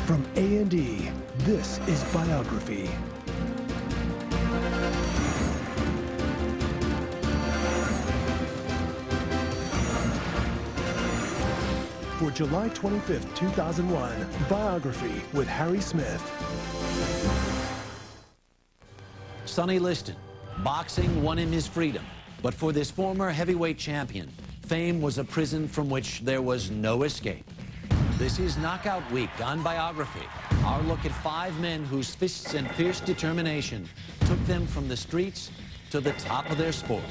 From A&E, this is Biography. For July 25th, 2001, Biography with Harry Smith. Sonny Liston. Boxing won him his freedom. But for this former heavyweight champion, fame was a prison from which there was no escape. This is Knockout Week on Biography. Our look at 5 men whose fists and fierce determination took them from the streets to the top of their sport.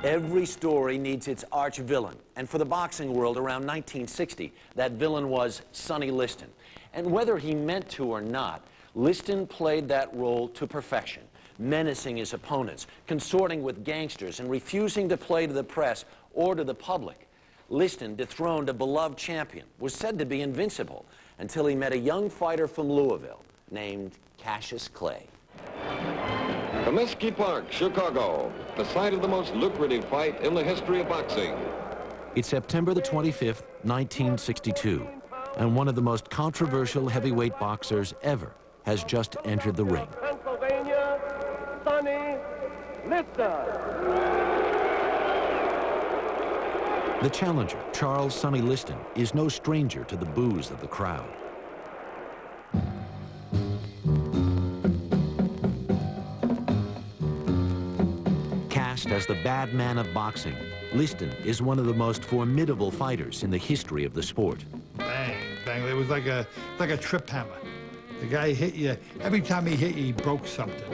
Every story needs its arch villain. And for the boxing world around 1960, that villain was Sonny Liston. And whether he meant to or not, Liston played that role to perfection, menacing his opponents, consorting with gangsters, and refusing to play to the press or to the public. Liston dethroned a beloved champion, was said to be invincible, until he met a young fighter from Louisville named Cassius Clay. Comiskey Park, Chicago, the site of the most lucrative fight in the history of boxing. It's September the 25th, 1962, and one of the most controversial heavyweight boxers ever has just entered the ring. Pennsylvania, Sonny Liston. The challenger, Charles Sonny Liston, is no stranger to the boos of the crowd. Cast as the bad man of boxing, Liston is one of the most formidable fighters in the history of the sport. Bang, bang. It was like a trip hammer. The guy hit you. Every time he hit you, he broke something.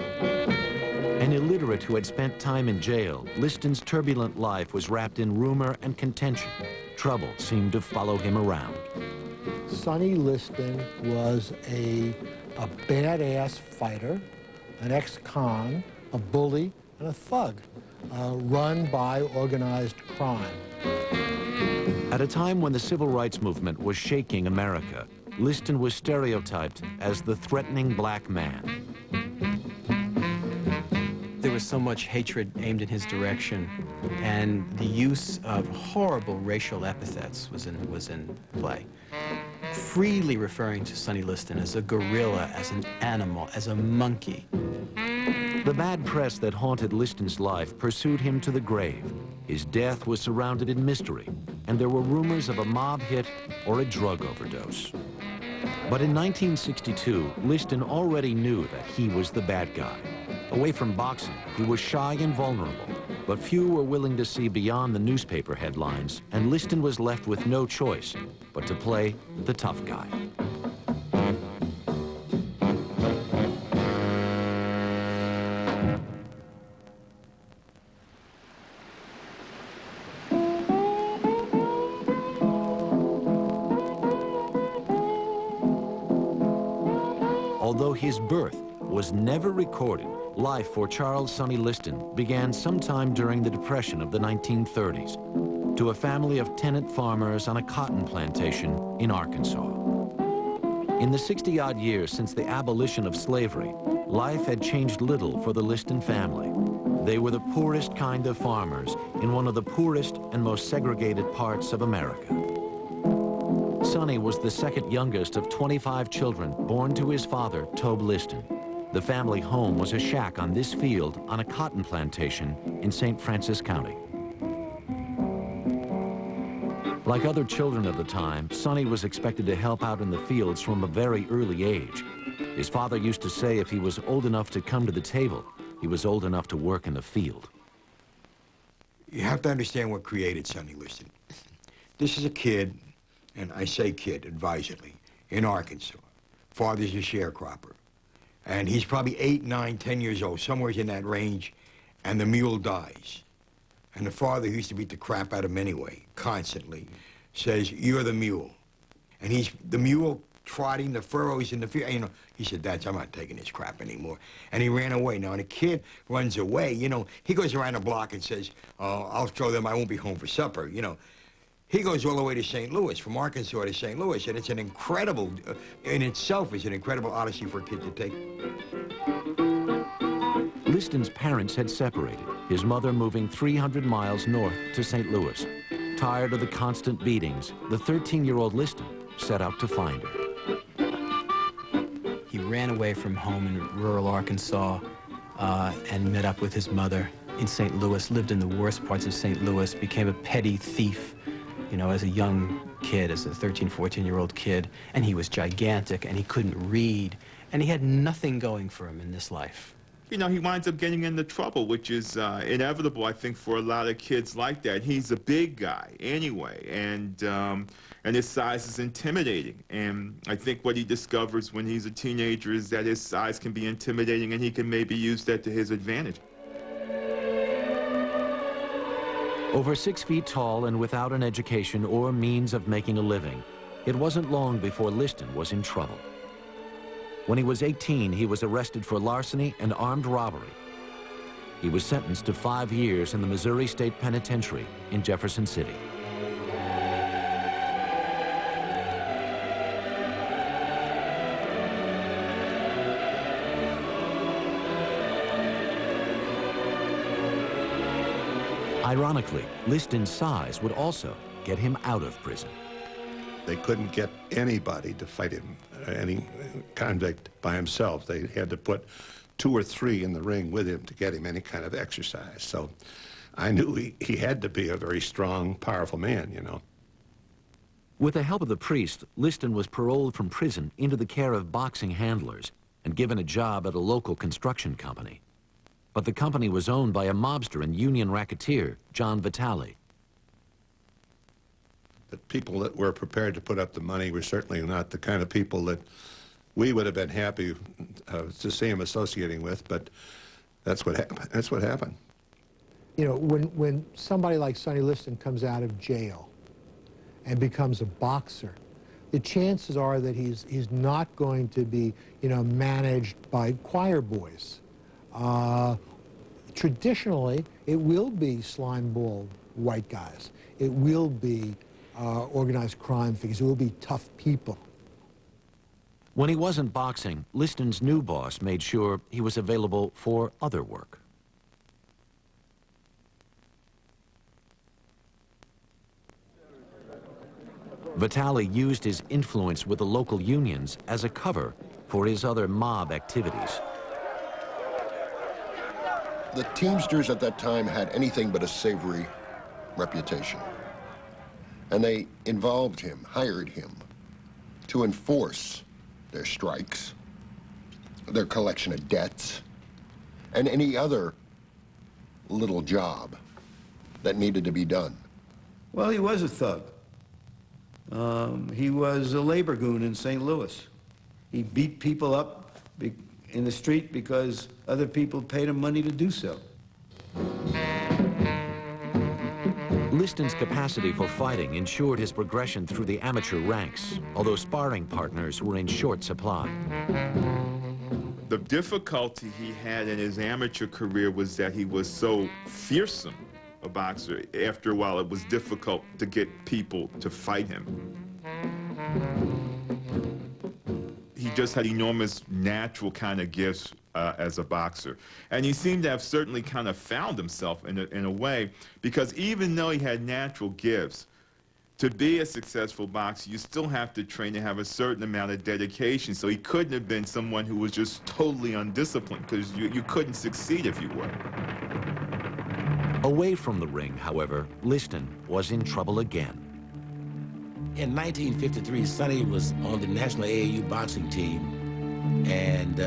An illiterate who had spent time in jail, Liston's turbulent life was wrapped in rumor and contention. Trouble seemed to follow him around. Sonny Liston was a badass fighter, an ex-con, a bully, and a thug, run by organized crime. At a time when the civil rights movement was shaking America, Liston was stereotyped as the threatening black man. There was so much hatred aimed in his direction, and the use of horrible racial epithets was in play. Freely referring to Sonny Liston as a gorilla, as an animal, as a monkey. The bad press that haunted Liston's life pursued him to the grave. His death was surrounded in mystery, and there were rumors of a mob hit or a drug overdose. But in 1962, Liston already knew that he was the bad guy. Away from boxing, he was shy and vulnerable, but few were willing to see beyond the newspaper headlines, and Liston was left with no choice but to play the tough guy. Although his birth was never recorded, life for Charles Sonny Liston began sometime during the Depression of the 1930s to a family of tenant farmers on a cotton plantation in Arkansas. In the 60-odd years since the abolition of slavery, life had changed little for the Liston family. They were the poorest kind of farmers in one of the poorest and most segregated parts of America. Sonny was the second youngest of 25 children born to his father, Tobey Liston. The family home was a shack on this field on a cotton plantation in St. Francis County. Like other children of the time, Sonny was expected to help out in the fields from a very early age. His father used to say if he was old enough to come to the table, he was old enough to work in the field. You have to understand what created Sonny Liston. This is a kid, and I say kid advisedly, in Arkansas. Father's a sharecropper. And he's probably 8, 9, 10 years old, somewhere in that range, and the mule dies. And the father, who used to beat the crap out of him anyway, constantly, says, "You're the mule." And he's the mule trotting the furrows in the field. You know, he said, "Dad, I'm not taking this crap anymore." And he ran away. Now, when a kid runs away, you know, he goes around the block and says, "Oh, I'll show them I won't be home for supper," you know. He goes all the way to St. Louis, from Arkansas to St. Louis, and it's an incredible, in itself is an incredible odyssey for a kid to take. Liston's parents had separated, his mother moving 300 miles north to St. Louis. Tired of the constant beatings, the 13-year-old Liston set out to find her. He ran away from home in rural Arkansas and met up with his mother in St. Louis, lived in the worst parts of St. Louis, became a petty thief, you know, as a young kid, as a 13, 14-year-old kid, and he was gigantic, and he couldn't read, and he had nothing going for him in this life. You know, he winds up getting into trouble, which is inevitable, I think, for a lot of kids like that. He's a big guy anyway, and his size is intimidating. And I think what he discovers when he's a teenager is that his size can be intimidating, and he can maybe use that to his advantage. Over 6 feet tall and without an education or means of making a living, it wasn't long before Liston was in trouble. When he was 18, he was arrested for larceny and armed robbery. He was sentenced to 5 years in the Missouri State Penitentiary in Jefferson City. Ironically, Liston's size would also get him out of prison. They couldn't get anybody to fight him, any convict by himself. They had to put 2 or 3 in the ring with him to get him any kind of exercise. So I knew he had to be a very strong, powerful man, you know. With the help of the priest, Liston was paroled from prison into the care of boxing handlers and given a job at a local construction company. But the company was owned by a mobster and union racketeer, John Vitale. The people that were prepared to put up the money were certainly not the kind of people that we would have been happy to see him associating with, but that's what happened. That's what happened. You know, when somebody like Sonny Liston comes out of jail and becomes a boxer, the chances are that he's not going to be, you know, managed by choir boys. Traditionally, it will be slime-balled white guys. It will be organized crime figures. It will be tough people. When he wasn't boxing, Liston's new boss made sure he was available for other work. Vitale used his influence with the local unions as a cover for his other mob activities. The Teamsters at that time had anything but a savory reputation. And they involved him, hired him, to enforce their strikes, their collection of debts, and any other little job that needed to be done. Well, he was a thug. He was a labor goon in St. Louis. He beat people up in the street because other people paid him money to do so. Liston's capacity for fighting ensured his progression through the amateur ranks, although sparring partners were in short supply. The difficulty he had in his amateur career was that he was so fearsome a boxer. After a while, it was difficult to get people to fight him. He just had enormous natural kind of gifts as a boxer. And he seemed to have certainly kind of found himself in a way, because even though he had natural gifts, to be a successful boxer, you still have to train to have a certain amount of dedication. So he couldn't have been someone who was just totally undisciplined, because you couldn't succeed if you were. Away from the ring, however, Liston was in trouble again. In 1953, Sonny was on the National AAU boxing team, and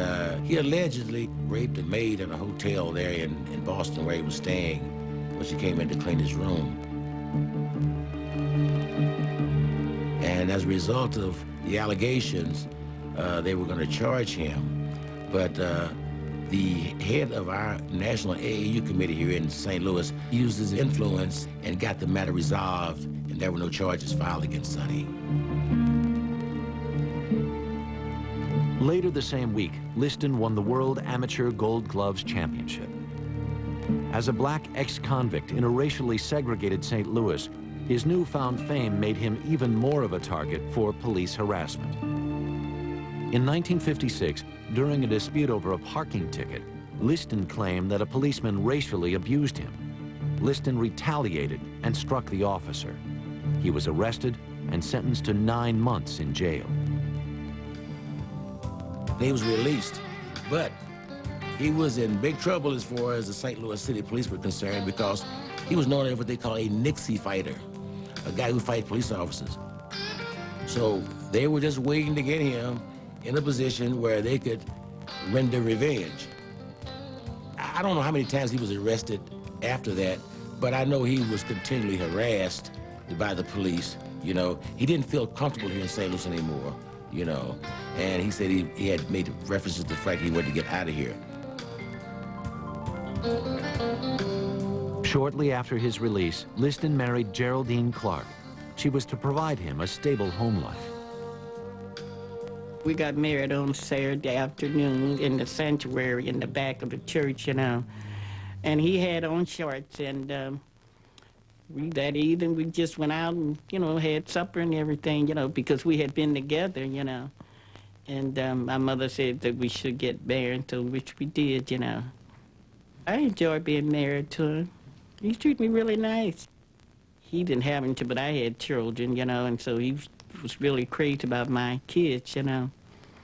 he allegedly raped a maid at a hotel there in Boston where he was staying when she came in to clean his room. And as a result of the allegations, they were going to charge him. But the head of our National AAU committee here in St. Louis used his influence and got the matter resolved, and there were no charges filed against Sonny. Later the same week, Liston won the World Amateur Gold Gloves Championship. As a black ex-convict in a racially segregated St. Louis, his newfound fame made him even more of a target for police harassment. In 1956, during a dispute over a parking ticket, Liston claimed that a policeman racially abused him. Liston retaliated and struck the officer. He was arrested and sentenced to 9 months in jail. and he was released. But he was in big trouble as far as the St. Louis City Police were concerned because he was known as what they call a Nixie fighter, a guy who fights police officers. So they were just waiting to get him in a position where they could render revenge. I don't know how many times he was arrested after that, but I know he was continually harassed by the police. You know, he didn't feel comfortable here in St. Louis anymore, you know, and he said he had made references to the fact he wanted to get out of here. Shortly after his release, Liston married Geraldine Clark. She was to provide him a stable home life. We got married on Saturday afternoon in the sanctuary in the back of the church, you know. And he had on shorts, and that evening we just went out and, you know, had supper and everything, you know, because we had been together, you know. And my mother said that we should get married, so which we did, you know. I enjoyed being married to him. He treated me really nice. He didn't have any, but I had children, you know, and so he was really crazy about my kids, you know.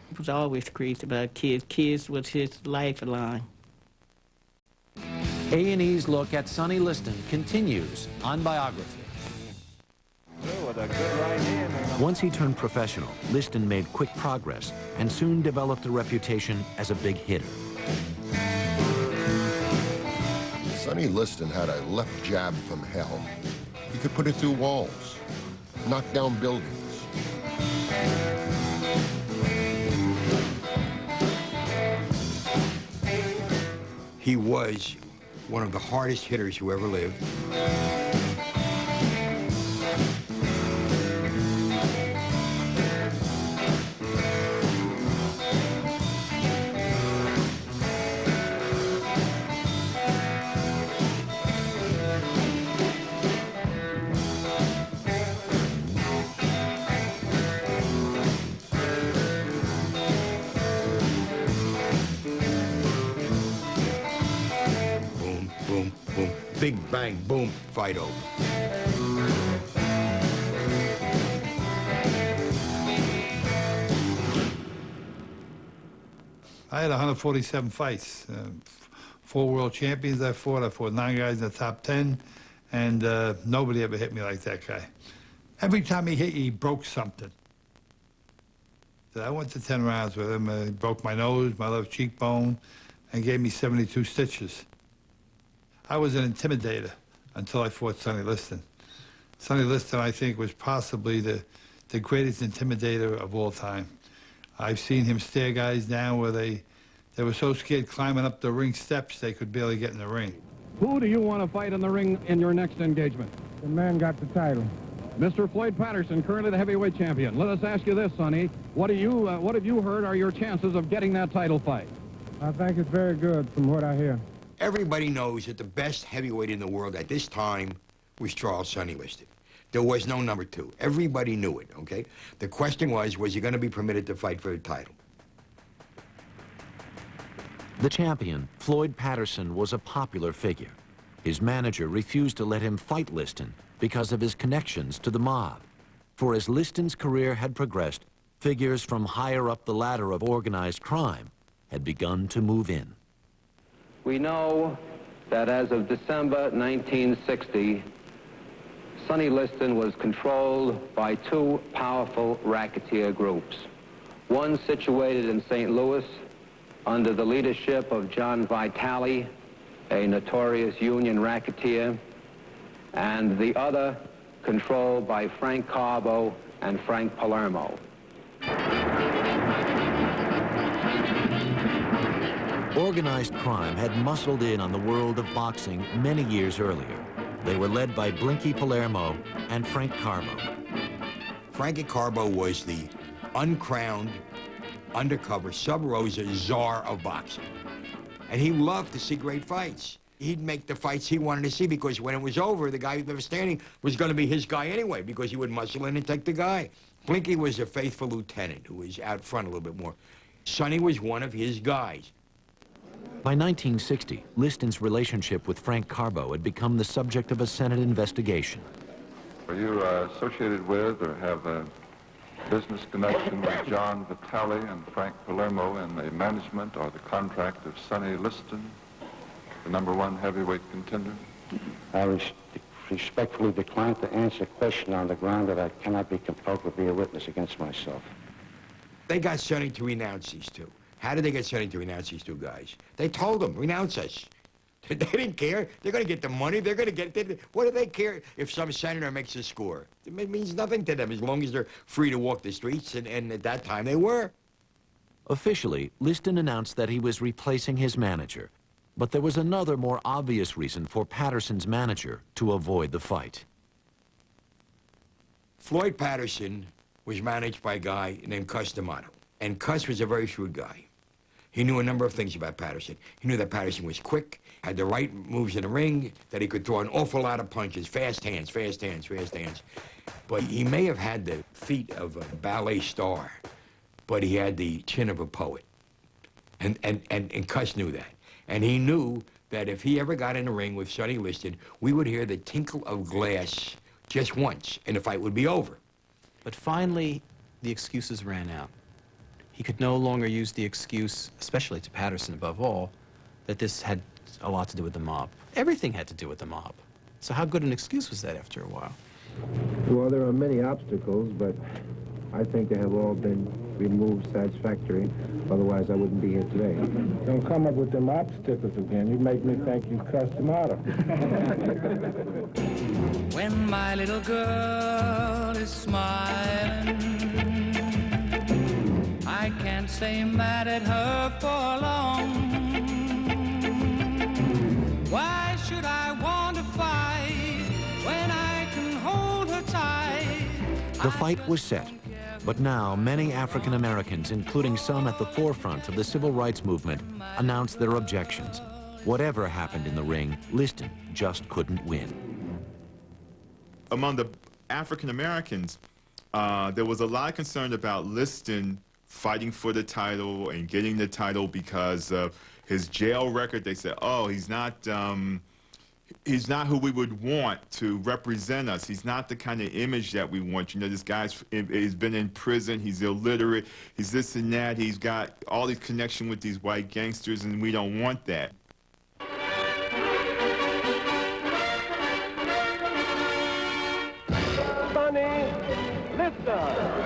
He was always crazy about kids. Kids was his lifeline. A&E's look at Sonny Liston continues on Biography. Once he turned professional, Liston made quick progress and soon developed a reputation as a big hitter. Sonny Liston had a left jab from hell. He could put it through walls, knock down buildings. He was one of the hardest hitters who ever lived. Big bang, boom, fight over. I had 147 fights. 4 world champions I fought 9 guys in the top 10, and nobody ever hit me like that guy. Every time he hit you, he broke something. So I went to 10 rounds with him. He broke my nose, my left cheekbone, and gave me 72 stitches. I was an intimidator until I fought Sonny Liston. Sonny Liston, I think, was possibly the greatest intimidator of all time. I've seen him stare guys down where they were so scared climbing up the ring steps they could barely get in the ring. Who do you want to fight in the ring in your next engagement? The man got the title. Mr. Floyd Patterson, currently the heavyweight champion. Let us ask you this, Sonny. What have you heard are your chances of getting that title fight? I think it's very good from what I hear. Everybody knows that the best heavyweight in the world at this time was Charles Sonny Liston. There was no number 2. Everybody knew it, okay? The question was he going to be permitted to fight for the title? The champion, Floyd Patterson, was a popular figure. His manager refused to let him fight Liston because of his connections to the mob. For as Liston's career had progressed, figures from higher up the ladder of organized crime had begun to move in. We know that as of December 1960, Sonny Liston was controlled by 2 powerful racketeer groups. One situated in St. Louis under the leadership of John Vitale, a notorious union racketeer, and the other controlled by Frank Carbo and Frank Palermo. Organized crime had muscled in on the world of boxing many years earlier. They were led by Blinky Palermo and Frank Carbo. Frankie Carbo was the uncrowned, undercover, sub-rosa czar of boxing. And he loved to see great fights. He'd make the fights he wanted to see because when it was over, the guy who was standing was going to be his guy anyway because he would muscle in and take the guy. Blinky was a faithful lieutenant who was out front a little bit more. Sonny was one of his guys. By 1960, Liston's relationship with Frank Carbo had become the subject of a Senate investigation. Are you associated with or have business connection with John Vitale and Frank Palermo in the management or the contract of Sonny Liston, the #1 heavyweight contender? I respectfully decline to answer a question on the ground that I cannot be compelled to be a witness against myself. They got Sonny to renounce these two. How did they get Sonny to renounce these two guys? They told him, renounce us. They didn't care. They're going to get the money. They're going to get... What do they care if some senator makes a score? It means nothing to them as long as they're free to walk the streets, and at that time they were. Officially, Liston announced that he was replacing his manager. But there was another more obvious reason for Patterson's manager to avoid the fight. Floyd Patterson was managed by a guy named Cuss D'Amato. And Cuss was a very shrewd guy. He knew a number of things about Patterson. He knew that Patterson was quick, had the right moves in the ring, that he could throw an awful lot of punches, fast hands, fast hands, fast hands. But he may have had the feet of a ballet star, but he had the chin of a poet. And Cuss knew that. And he knew that if he ever got in the ring with Sonny Liston, we would hear the tinkle of glass just once, and the fight would be over. But finally, the excuses ran out. He could no longer use the excuse, especially to Patterson above all, that this had a lot to do with the mob. Everything had to do with the mob. So how good an excuse was that after a while? Well, there are many obstacles, but I think they have all been removed satisfactorily. Otherwise, I wouldn't be here today. Don't come up with them obstacles again. You make me think you cussed them out. When my little girl is smiling, I can't stay mad at her for long. Why should I want to fight when I can hold her tight? The fight was set, but now many African Americans, including some at the forefront of the civil rights movement, announced their objections. Whatever happened in the ring, Liston just couldn't win. Among the African Americans, there was a lot of concern about Liston fighting for the title and getting the title because of his jail record. They said, oh, he's not who we would want to represent us. He's not the kind of image that we want. You know, this guy's he's been in prison, he's illiterate, he's this and that, he's got all these connection with these white gangsters, and we don't want that. Sonny Liston.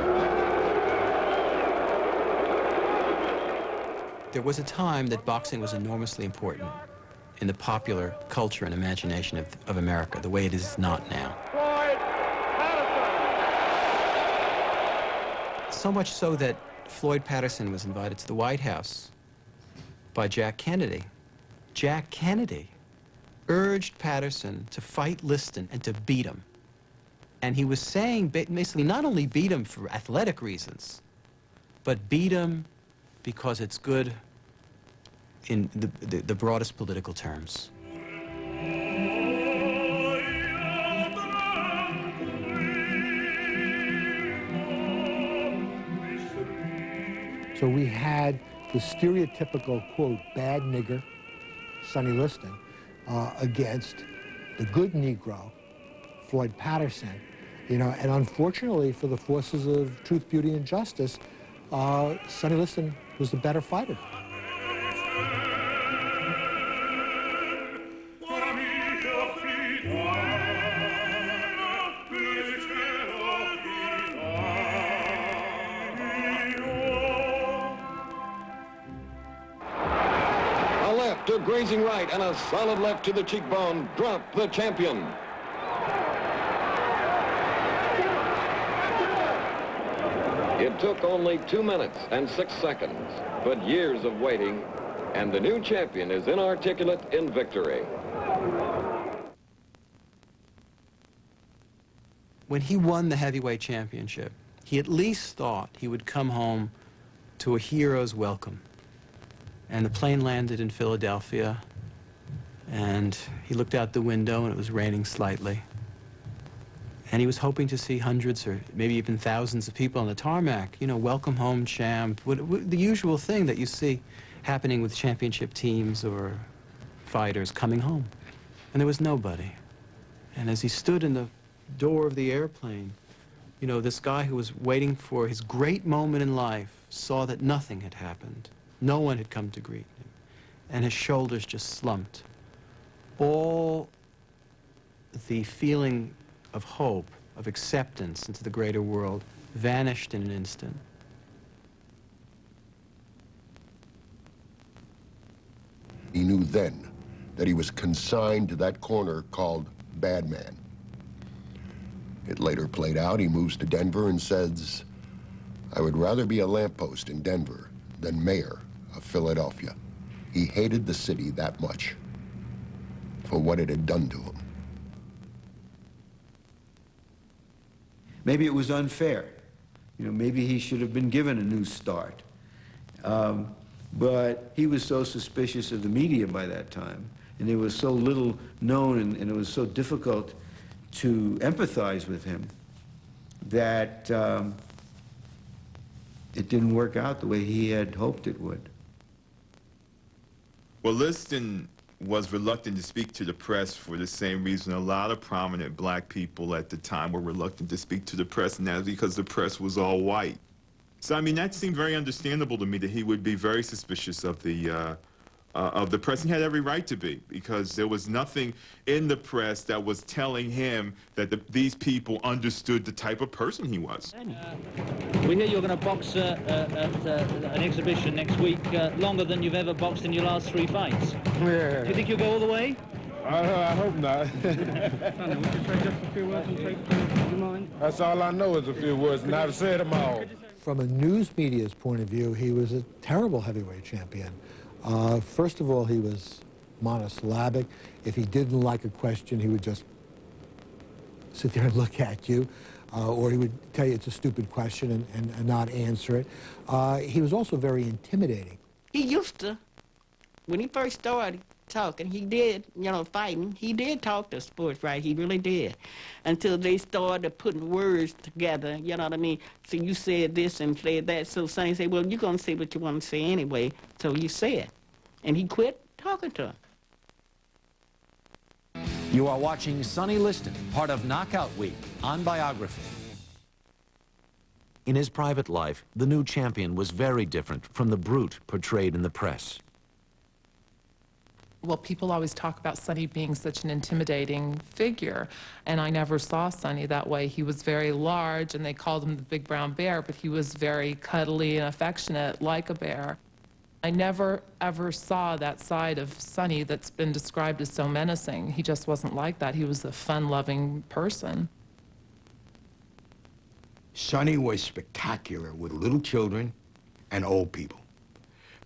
There was a time that boxing was enormously important in the popular culture and imagination of America, the way it is not now. So much so that Floyd Patterson was invited to the White House by Jack Kennedy. Jack Kennedy urged Patterson to fight Liston and to beat him. And he was saying basically not only beat him for athletic reasons, but beat him because it's good in the broadest political terms. So we had the stereotypical, quote, bad nigger, Sonny Liston, against the good Negro, Floyd Patterson. You know, and unfortunately for the forces of truth, beauty, and justice, Sonny Liston was the better fighter. A left to grazing right and a solid left to the cheekbone dropped the champion. It took only 2 minutes and 6 seconds, but years of waiting, and the new champion is inarticulate in victory. When he won the heavyweight championship, he at least thought he would come home to a hero's welcome. And the plane landed in Philadelphia, and he looked out the window, and it was raining slightly. And he was hoping to see hundreds or maybe even thousands of people on the tarmac, you know, welcome home, champ, the usual thing that you see happening with championship teams or fighters coming home. And there was nobody. And as he stood in the door of the airplane, You know, this guy who was waiting for his great moment in life saw that nothing had happened. No one had come to greet him. And his shoulders just slumped. All the feeling of hope, of acceptance into the greater world, vanished in an instant. He knew then that he was consigned to that corner called Bad Man. It later played out. He moves to Denver and says, "I would rather be a lamppost in Denver than mayor of Philadelphia." He hated the city that much for what it had done to him. Maybe it was unfair. You know, maybe he should have been given a new start. But he was so suspicious of the media by that time, and there was so little known, and it was so difficult to empathize with him, that it didn't work out the way he had hoped it would. Well, Liston was reluctant to speak to the press for the same reason a lot of prominent black people at the time were reluctant to speak to the press, and that's because the press was all white. So, I mean, that seemed very understandable to me, that he would be very suspicious of the press. He had every right to be, because there was nothing in the press that was telling him that these people understood the type of person he was. We hear you're going to box at an exhibition next week, longer than you've ever boxed in your last 3 fights. Yeah. Do you think you'll go all the way? I hope not. Sonny, would you say just a few words and say, do you mind? That's all I know is a few words, and I've said them all. From a news media's point of view, he was a terrible heavyweight champion. First of all, he was monosyllabic. If he didn't like a question, he would just sit there and look at you, or he would tell you it's a stupid question and not answer it. He was also very intimidating. He used to, when he first started talking, he did, you know, fighting, he did talk to sports, right? He really did. Until they started putting words together, you know what I mean? So you said this and said that. So Sonny said, well, you're going to say what you want to say anyway. So you say it. And he quit talking to him. You are watching Sonny Liston, part of Knockout Week on Biography. In his private life, the new champion was very different from the brute portrayed in the press. Well, people always talk about Sonny being such an intimidating figure, and I never saw Sonny that way. He was very large, and they called him the big brown bear, but he was very cuddly and affectionate, like a bear. I never, ever saw that side of Sonny that's been described as so menacing. He just wasn't like that. He was a fun-loving person. Sonny was spectacular with little children and old people,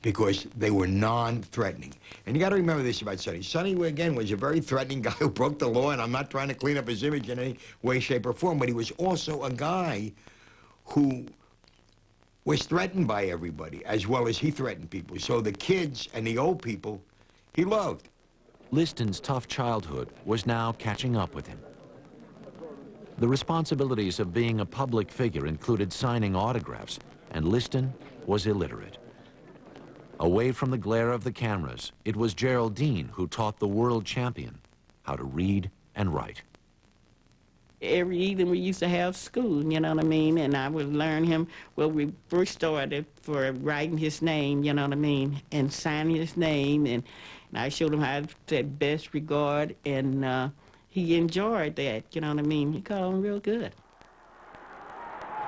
because they were non-threatening. And you got to remember this about Sonny. Sonny, again, was a very threatening guy who broke the law, and I'm not trying to clean up his image in any way, shape, or form, but he was also a guy who was threatened by everybody, as well as he threatened people. So the kids and the old people, he loved. Liston's tough childhood was now catching up with him. The responsibilities of being a public figure included signing autographs, and Liston was illiterate. Away from the glare of the cameras, it was Geraldine who taught the world champion how to read and write. Every evening we used to have school, you know what I mean? And I would learn him, well, we first started for writing his name, you know what I mean, and signing his name, and I showed him how to say best regard, and he enjoyed that, you know what I mean? He called him real good.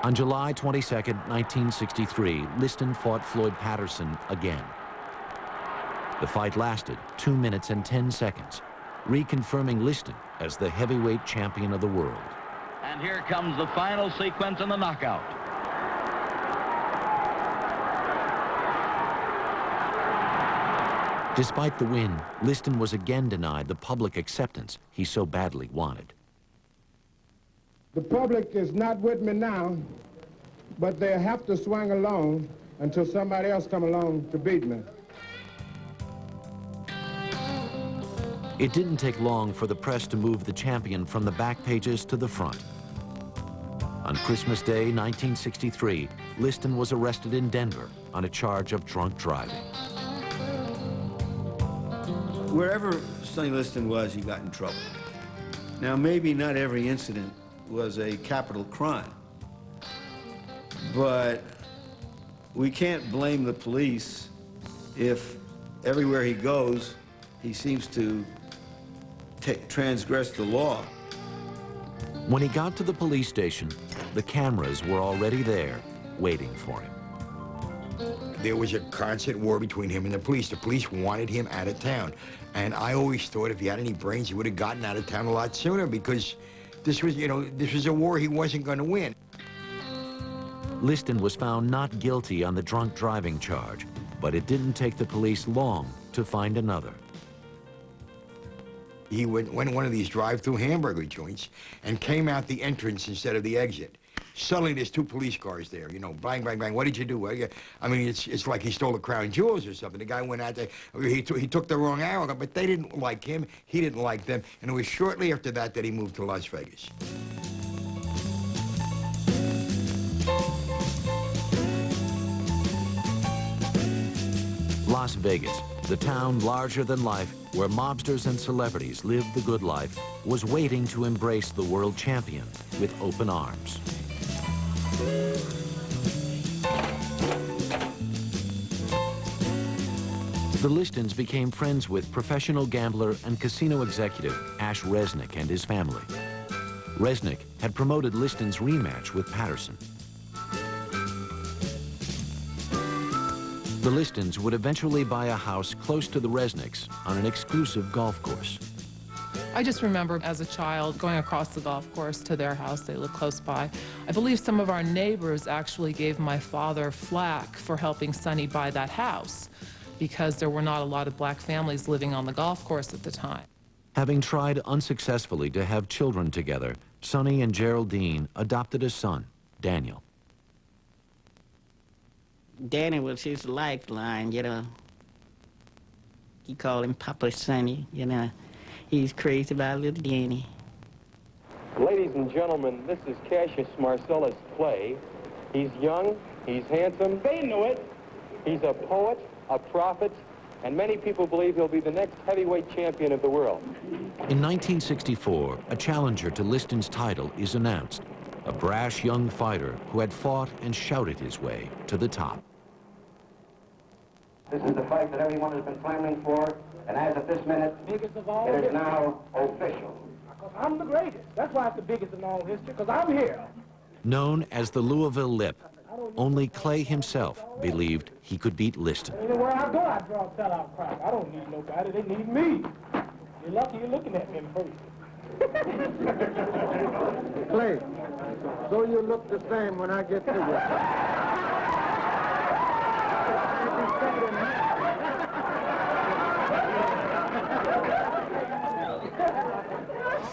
On July 22nd, 1963, Liston fought Floyd Patterson again. The fight lasted 2 minutes and 10 seconds, reconfirming Liston as the heavyweight champion of the world. And here comes the final sequence in the knockout. Despite the win, Liston was again denied the public acceptance he so badly wanted. The public is not with me now, but they have to swing along until somebody else come along to beat me. It didn't take long for the press to move the champion from the back pages to the front. On Christmas Day, 1963, Liston was arrested in Denver on a charge of drunk driving. Wherever Sonny Liston was, he got in trouble. Now, maybe not every incident was a capital crime, But we can't blame the police if everywhere he goes, he seems to transgress the law. When he got to the police station, the cameras were already there, waiting for him. There was a constant war between him and the police. The police wanted him out of town. And I always thought if he had any brains, he would have gotten out of town a lot sooner, because this was, you know, this was a war he wasn't going to win. Liston was found not guilty on the drunk driving charge, but it didn't take the police long to find another. He went one of these drive-through hamburger joints and came out the entrance instead of the exit. Suddenly, there's two police cars there, you know, bang, bang, bang. What did you do? I mean, it's like he stole the crown jewels or something. The guy went out there, he took the wrong arrow, but they didn't like him, he didn't like them, and it was shortly after that that he moved to Las Vegas. Las Vegas, the town larger than life, where mobsters and celebrities lived the good life, was waiting to embrace the world champion with open arms. The Listons became friends with professional gambler and casino executive Ash Resnick and his family. Resnick had promoted Liston's rematch with Patterson. The Listons would eventually buy a house close to the Resnicks on an exclusive golf course. I just remember as a child going across the golf course to their house. They lived close by. I believe some of our neighbors actually gave my father flack for helping Sonny buy that house, because there were not a lot of black families living on the golf course at the time. Having tried unsuccessfully to have children together, Sonny and Geraldine adopted a son, Daniel. Danny was his lifeline, you know. He called him Papa Sonny, you know. He's crazy about little Danny. Ladies and gentlemen, this is Cassius Marcellus Clay. He's young, he's handsome. They know it. He's a poet, a prophet, and many people believe he'll be the next heavyweight champion of the world. In 1964, a challenger to Liston's title is announced, a brash young fighter who had fought and shouted his way to the top. This is the fight that everyone has been clamoring for, and as of this minute, it is now official. I'm the greatest. That's why it's the biggest in all history, because I'm here. Known as the Louisville Lip, only Clay himself believed he could beat Liston. Anywhere I go, I draw a sellout crowd. I don't need nobody. They need me. You're lucky you're looking at me in person. Clay, so you look the same when I get to you.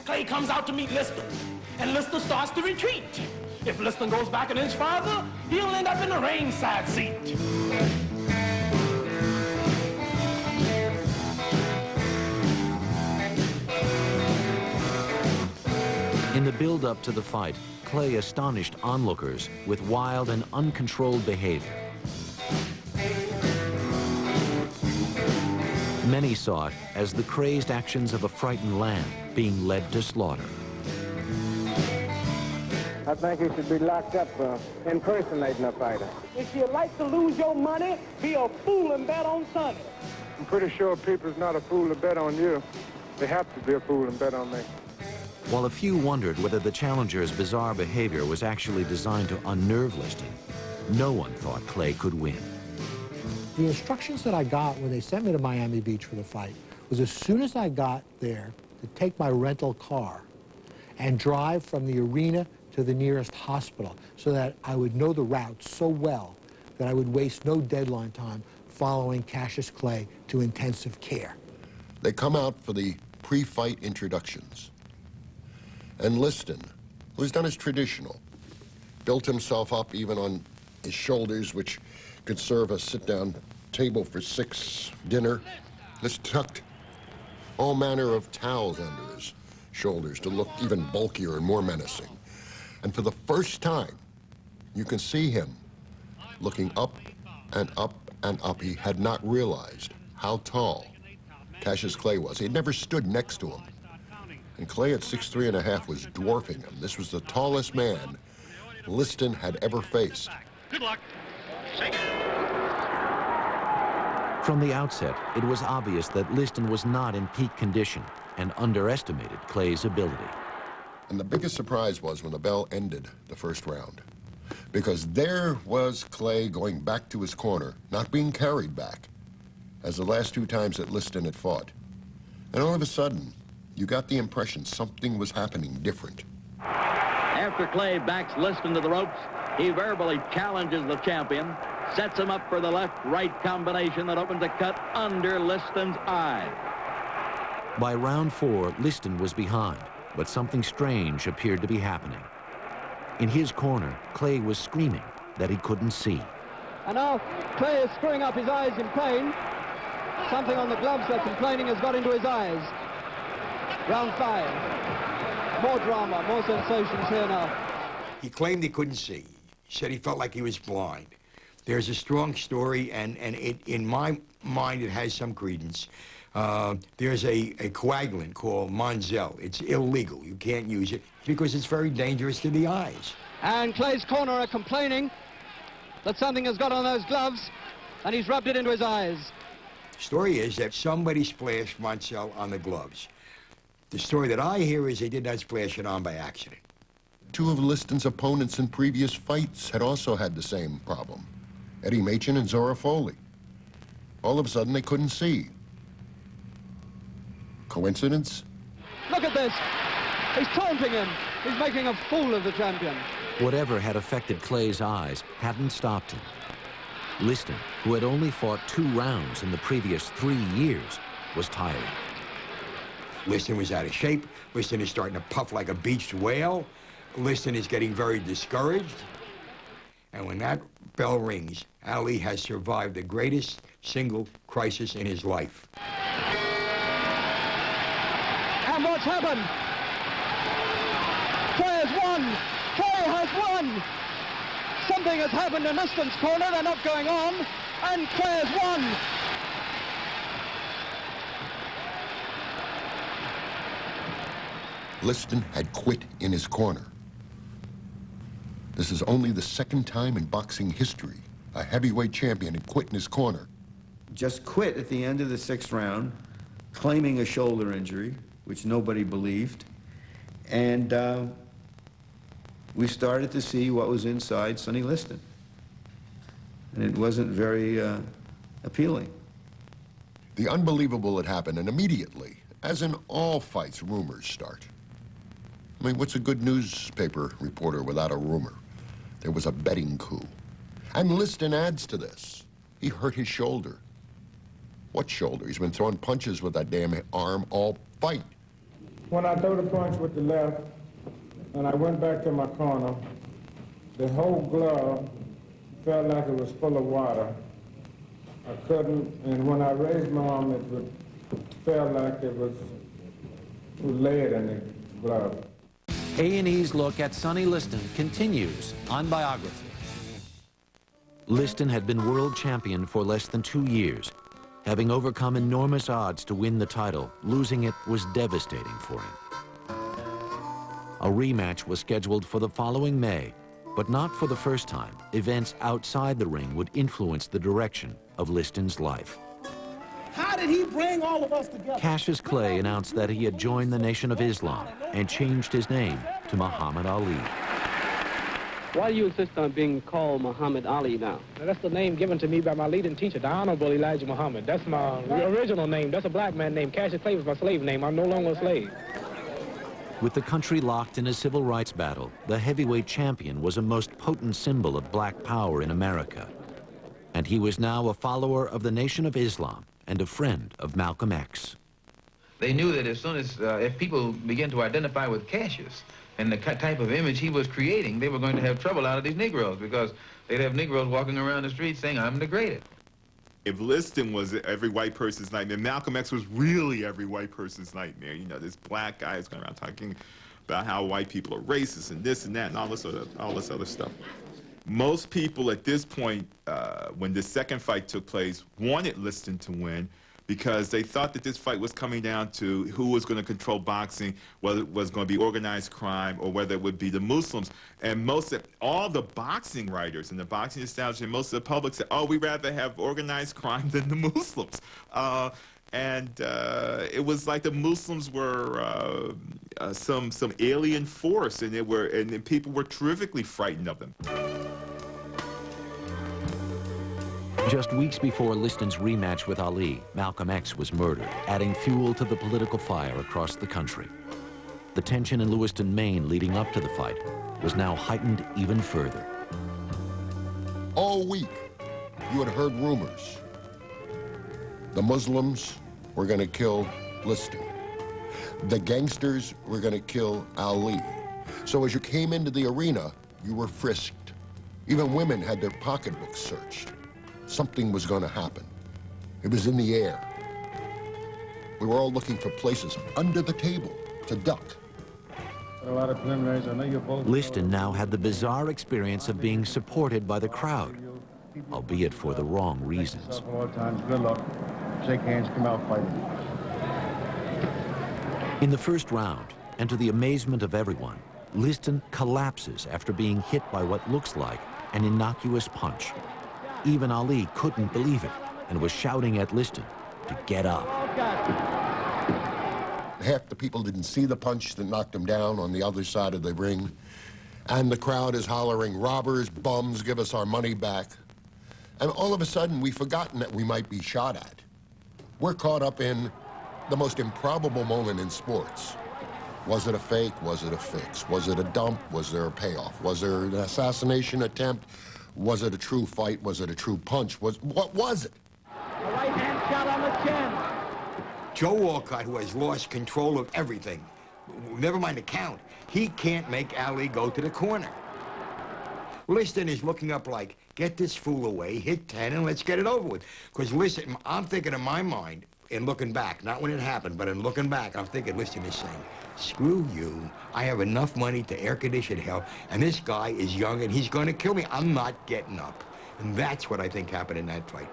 Clay comes out to meet Liston, and Liston starts to retreat. If Liston goes back an inch farther, he'll end up in the ringside seat. In the build-up to the fight, Clay astonished onlookers with wild and uncontrolled behavior. Many saw it as the crazed actions of a frightened lamb being led to slaughter. I think he should be locked up for impersonating a fighter. If you like to lose your money, be a fool and bet on Sonny. I'm pretty sure people's not a fool to bet on you. They have to be a fool and bet on me. While a few wondered whether the challenger's bizarre behavior was actually designed to unnerve Liston, no one thought Clay could win. The instructions that I got when they sent me to Miami Beach for the fight was as soon as I got there to take my rental car and drive from the arena to the nearest hospital so that I would know the route so well that I would waste no deadline time following Cassius Clay to intensive care. They come out for the pre-fight introductions. And Liston, who's done his traditional, built himself up even on his shoulders, which could serve a sit-down table for 6 dinner. This tucked all manner of towels under his shoulders to look even bulkier and more menacing. And for the first time, you can see him looking up and up and up. He had not realized how tall Cassius Clay was. He had never stood next to him. And Clay at 6'3.5" was dwarfing him. This was the tallest man Liston had ever faced. Good luck. Shake it. From the outset, it was obvious that Liston was not in peak condition and underestimated Clay's ability. And the biggest surprise was when the bell ended the first round. Because there was Clay going back to his corner, not being carried back, as the last two times that Liston had fought. And all of a sudden, you got the impression something was happening different. After Clay backs Liston to the ropes, he verbally challenges the champion, sets him up for the left-right combination that opens a cut under Liston's eye. By round 4, Liston was behind, but something strange appeared to be happening. In his corner, Clay was screaming that he couldn't see. And now Clay is screwing up his eyes in pain. Something on the gloves they're complaining has got into his eyes. Round 5. More drama, more sensations here now. He claimed he couldn't see. He said he felt like he was blind. There's a strong story, and in my mind, it has some credence. There's a coagulant called Monzel. It's illegal. You can't use it because it's very dangerous to the eyes. And Clay's corner are complaining that something has got on those gloves, and he's rubbed it into his eyes. The story is that somebody splashed Monzel on the gloves. The story that I hear is they did not splash it on by accident. Two of Liston's opponents in previous fights had also had the same problem. Eddie Machin and Zora Foley. All of a sudden, they couldn't see. Coincidence? Look at this. He's taunting him. He's making a fool of the champion. Whatever had affected Clay's eyes hadn't stopped him. Liston, who had only fought 2 rounds in the previous 3 years, was tired. Liston was out of shape. Liston is starting to puff like a beached whale. Liston is getting very discouraged. And when that bell rings, Ali has survived the greatest single crisis in his life. And what's happened? Clay has won! Clay has won! Something has happened in Liston's corner. They're not going on. And Clay has won! Liston had quit in his corner. This is only the second time in boxing history a heavyweight champion had quit in his corner. Just quit at the end of the 6th round, claiming a shoulder injury, which nobody believed. And we started to see what was inside Sonny Liston. And it wasn't very appealing. The unbelievable had happened, and immediately, as in all fights, rumors start. I mean, what's a good newspaper reporter without a rumor? There was a betting coup. And Liston adds to this. He hurt his shoulder. What shoulder? He's been throwing punches with that damn arm all fight. When I threw the punch with the left, and I went back to my corner, the whole glove felt like it was full of water. I couldn't, and when I raised my arm, it felt like it was lead in the glove. A&E's look at Sonny Liston continues on Biography. Liston had been world champion for less than 2 years. Having overcome enormous odds to win the title, losing it was devastating for him. A rematch was scheduled for the following May, but not for the first time. Events outside the ring would influence the direction of Liston's life. How did he bring all of us together? Cassius Clay announced that he had joined the Nation of Islam and changed his name to Muhammad Ali. Why do you insist on being called Muhammad Ali now? That's the name given to me by my leading teacher, the Honorable Elijah Muhammad. That's my original name. That's a black man name. Cassius Clay was my slave name. I'm no longer a slave. With the country locked in a civil rights battle, the heavyweight champion was a most potent symbol of black power in America. And he was now a follower of the Nation of Islam and a friend of Malcolm X. They knew that as soon as, if people began to identify with Cassius and the type of image he was creating, they were going to have trouble out of these Negroes, because they'd have Negroes walking around the street saying, "I'm the greatest." If Liston was every white person's nightmare, Malcolm X was really every white person's nightmare. You know, this black guy is going around talking about how white people are racist and this and that and all this other stuff. Most people at this point, when the second fight took place, wanted Liston to win, because they thought that this fight was coming down to who was going to control boxing, whether it was going to be organized crime or whether it would be the Muslims. And all the boxing writers and the boxing establishment, most of the public said, oh, we'd rather have organized crime than the Muslims. It was like the Muslims were some alien force, and people were terrifically frightened of them. Just weeks before Liston's rematch with Ali, Malcolm X was murdered, adding fuel to the political fire across the country. The tension in Lewiston, Maine leading up to the fight was now heightened even further. All week, you had heard rumors. The Muslims were going to kill Liston. The gangsters were going to kill Ali. So as you came into the arena, you were frisked. Even women had their pocketbooks searched. Something was going to happen. It was in the air. We were all looking for places under the table to duck. A lot of preliminaries. I know you're both. Liston now had the bizarre experience of being supported by the crowd, albeit for the wrong reasons. Good luck. Shake hands, come out fighting. In the first round, and to the amazement of everyone, Liston collapses after being hit by what looks like an innocuous punch. Even Ali couldn't believe it and was shouting at Liston to get up. Half the people didn't see the punch that knocked him down on the other side of the ring. And the crowd is hollering, robbers, bums, give us our money back. And all of a sudden, we've forgotten that we might be shot at. We're caught up in the most improbable moment in sports. Was it a fake? Was it a fix? Was it a dump? Was there a payoff? Was there an assassination attempt? Was it a true fight? Was it a true punch? What was it? A right hand shot on the chin. Joe Walcott, who has lost control of everything, never mind the count, he can't make Ali go to the corner. Liston is looking up like, get this fool away, hit 10, and let's get it over with. Because listen, I'm thinking in my mind, in looking back, not when it happened, but in looking back, I'm thinking Liston is saying, screw you, I have enough money to air condition hell, and this guy is young and he's going to kill me. I'm not getting up. And that's what I think happened in that fight.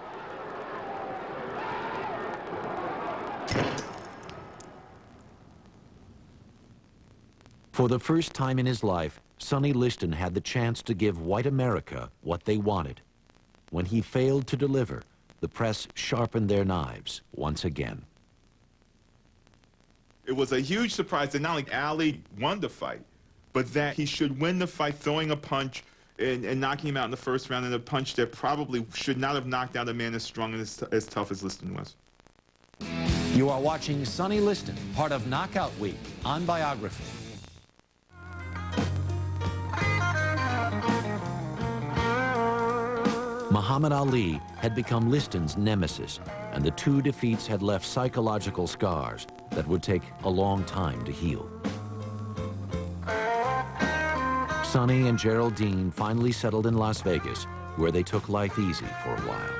For the first time in his life, Sonny Liston had the chance to give white America what they wanted. When he failed to deliver, the press sharpened their knives once again. It was a huge surprise that not only Ali won the fight, but that he should win the fight throwing a punch and knocking him out in the first round, and a punch that probably should not have knocked out a man as strong and as tough as Liston was. You are watching Sonny Liston, part of Knockout Week on Biography. Muhammad Ali had become Liston's nemesis, and the two defeats had left psychological scars that would take a long time to heal. Sonny and Geraldine finally settled in Las Vegas, where they took life easy for a while.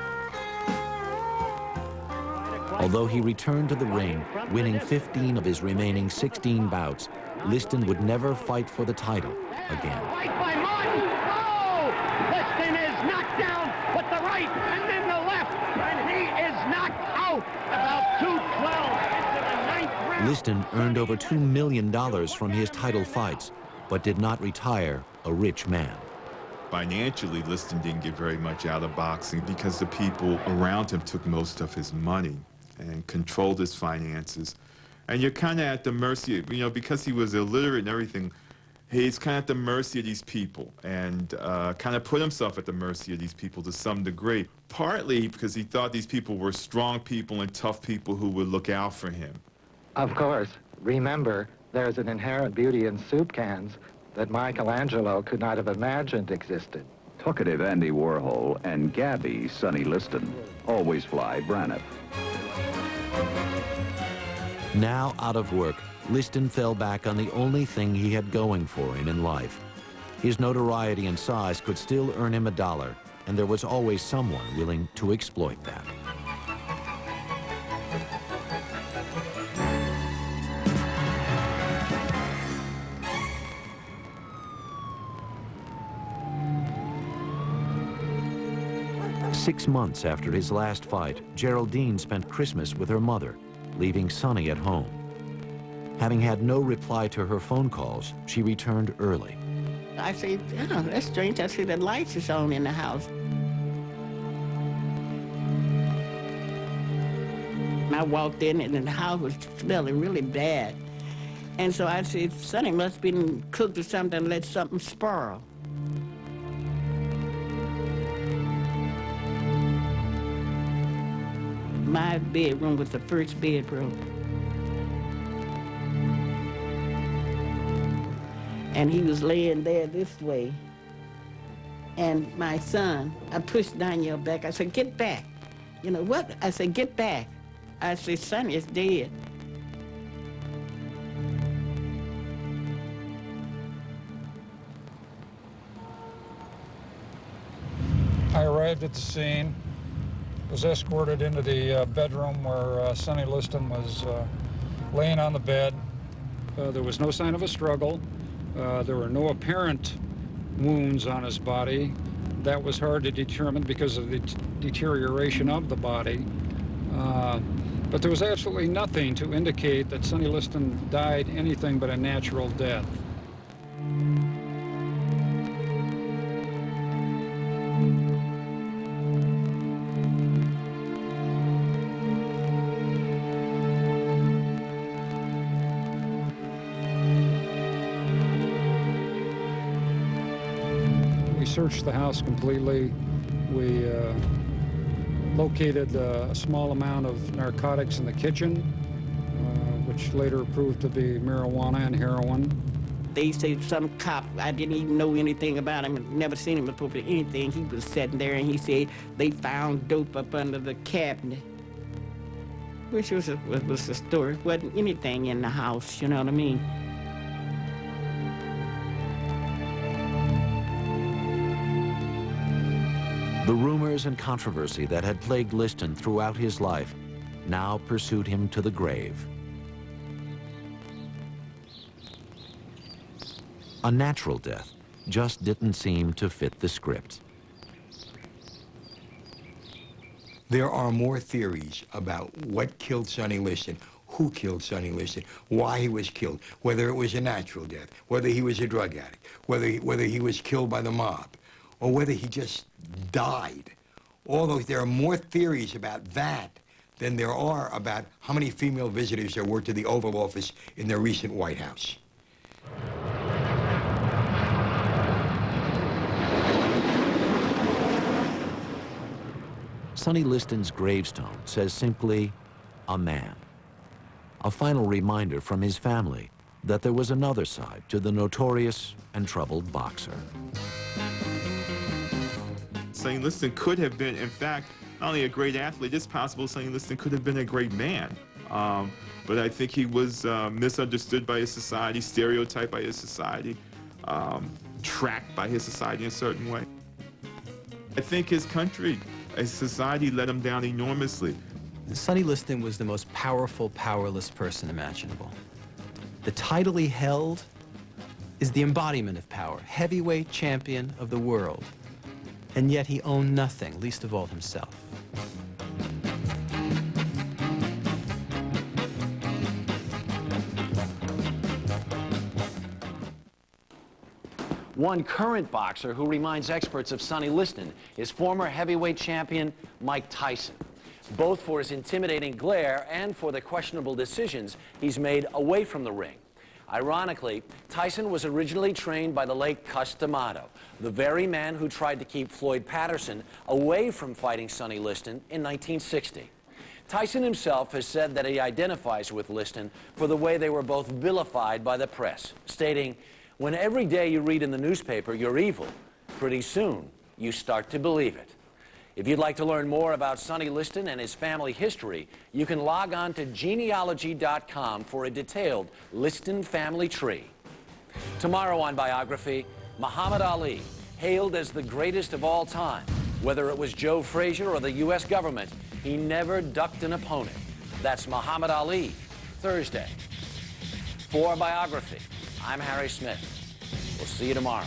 Although he returned to the ring, winning 15 of his remaining 16 bouts, Liston would never fight for the title again. Fight by Martin! Oh! Liston is knocked down with the right and then the left, and he is knocked out about 2:12 into the 9th round. Liston earned over $2 million from his title fights, but did not retire a rich man. Financially, Liston didn't get very much out of boxing because the people around him took most of his money and controlled his finances. And you're kind of at the mercy of, because he was illiterate and everything, he's kind of at the mercy of these people and kind of put himself at the mercy of these people to some degree. Partly because he thought these people were strong people and tough people who would look out for him. Of course, remember, there's an inherent beauty in soup cans that Michelangelo could not have imagined existed. Talkative Andy Warhol and Gabby Sonny Liston always fly Braniff. Now out of work, Liston fell back on the only thing he had going for him in life. His notoriety and size could still earn him $1, and there was always someone willing to exploit that. 6 months after his last fight, Geraldine spent Christmas with her mother, leaving Sonny at home. Having had no reply to her phone calls, she returned early. I said, oh, that's strange. I see the lights is on in the house. I walked in and the house was smelling really bad. And so I said, Sonny must have been cooked or something and let something spoil. My bedroom was the first bedroom. And he was laying there this way. And my son, I pushed Daniel back. I said, get back. You know what? I said, get back. I said, Sonny is dead. I arrived at the scene, was escorted into the bedroom where Sonny Liston was laying on the bed. There was no sign of a struggle. There were no apparent wounds on his body. That was hard to determine because of the deterioration of the body. But there was absolutely nothing to indicate that Sonny Liston died anything but a natural death. We searched the house completely. We located a small amount of narcotics in the kitchen, which later proved to be marijuana and heroin. They say some cop, I didn't even know anything about him, never seen him before, but anything. He was sitting there and he said they found dope up under the cabinet, which was a story. Wasn't anything in the house, you know what I mean? The rumors and controversy that had plagued Liston throughout his life now pursued him to the grave. A natural death just didn't seem to fit the script. There are more theories about what killed Sonny Liston, who killed Sonny Liston, why he was killed, whether it was a natural death, whether he was a drug addict, whether he was killed by the mob, or whether he just died. Although there are more theories about that than there are about how many female visitors there were to the Oval Office in the recent White House. Sonny Liston's gravestone says simply, a man. A final reminder from his family that there was another side to the notorious and troubled boxer. Sonny Liston could have been, in fact, not only a great athlete, it's possible Sonny Liston could have been a great man. But I think he was misunderstood by his society, stereotyped by his society, tracked by his society in a certain way. I think his country, his society let him down enormously. Sonny Liston was the most powerful, powerless person imaginable. The title he held is the embodiment of power, heavyweight champion of the world. And yet he owned nothing, least of all himself. One current boxer who reminds experts of Sonny Liston is former heavyweight champion Mike Tyson, both for his intimidating glare and for the questionable decisions he's made away from the ring. Ironically, Tyson was originally trained by the late Cus D'Amato, the very man who tried to keep Floyd Patterson away from fighting Sonny Liston in 1960. Tyson himself has said that he identifies with Liston for the way they were both vilified by the press, stating, "When every day you read in the newspaper you're evil, pretty soon you start to believe it." If you'd like to learn more about Sonny Liston and his family history, you can log on to genealogy.com for a detailed Liston family tree. Tomorrow on Biography, Muhammad Ali, hailed as the greatest of all time. Whether it was Joe Frazier or the U.S. government, he never ducked an opponent. That's Muhammad Ali, Thursday. For Biography, I'm Harry Smith. We'll see you tomorrow.